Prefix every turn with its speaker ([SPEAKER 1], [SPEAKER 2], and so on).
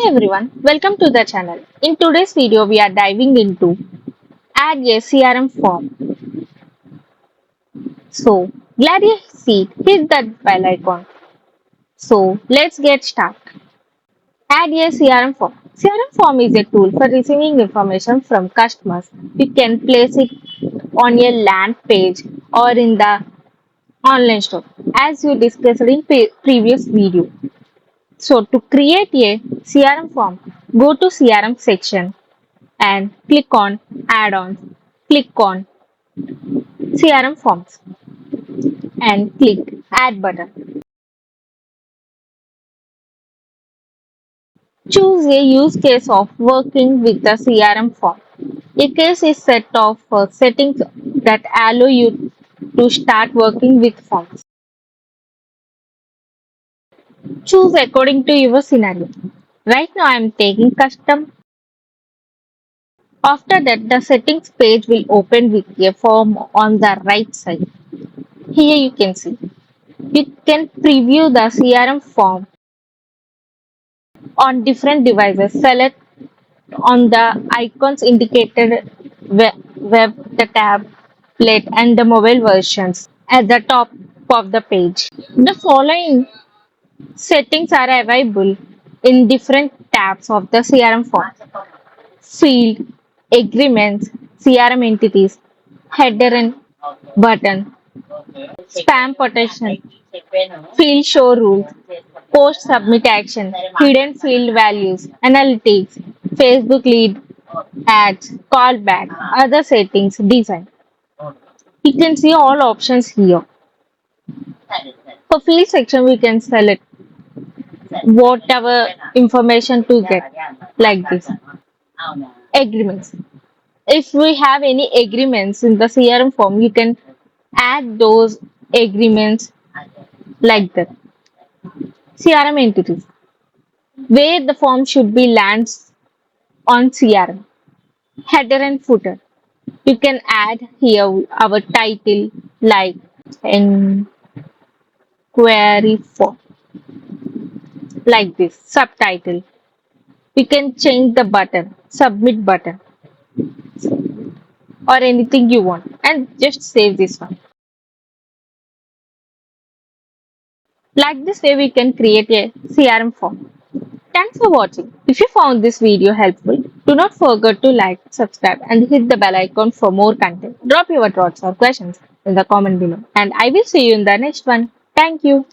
[SPEAKER 1] Everyone, welcome to the channel. In today's video, we are diving into add a CRM form. So, glad you see it, hit that bell icon. So, let's get started. Add a CRM form. CRM form is a tool for receiving information from customers. You can place it on a land page or in the online store, as you discussed in previous video. So, to create a CRM form, go to CRM section and click on add-ons. Click on CRM forms and click add button. Choose a use case of working with the CRM form. A case is set of settings that allow you to start working with forms. Choose according to your scenario. Right now I am taking custom. After that, the settings page will open with a form on the right side. Here you can see. You can preview the CRM form on different devices. Select on the icons indicated web, the tablet, and the mobile versions at the top of the page. The following settings are available in different tabs of the CRM form: field, agreements, CRM entities, header and button, spam protection, field show rules, post submit action, hidden field values, analytics, Facebook lead ads, callback, other settings, design. You can see all options here. For field section, we can select whatever information to get, like this. Agreements. If we have any agreements in the CRM form, you can add those agreements like that. CRM entities, where the form should be lands on CRM. Header and footer. You can add here our title like inquiry form, like this. Subtitle. You can change the button, submit button, or anything you want, and just save this one. Like this way we can create a CRM form. Thanks for watching. If you found this video helpful, do not forget to like, subscribe and hit the bell icon for more content. Drop your thoughts or questions in the comment below and I will see you in the next one. Thank you.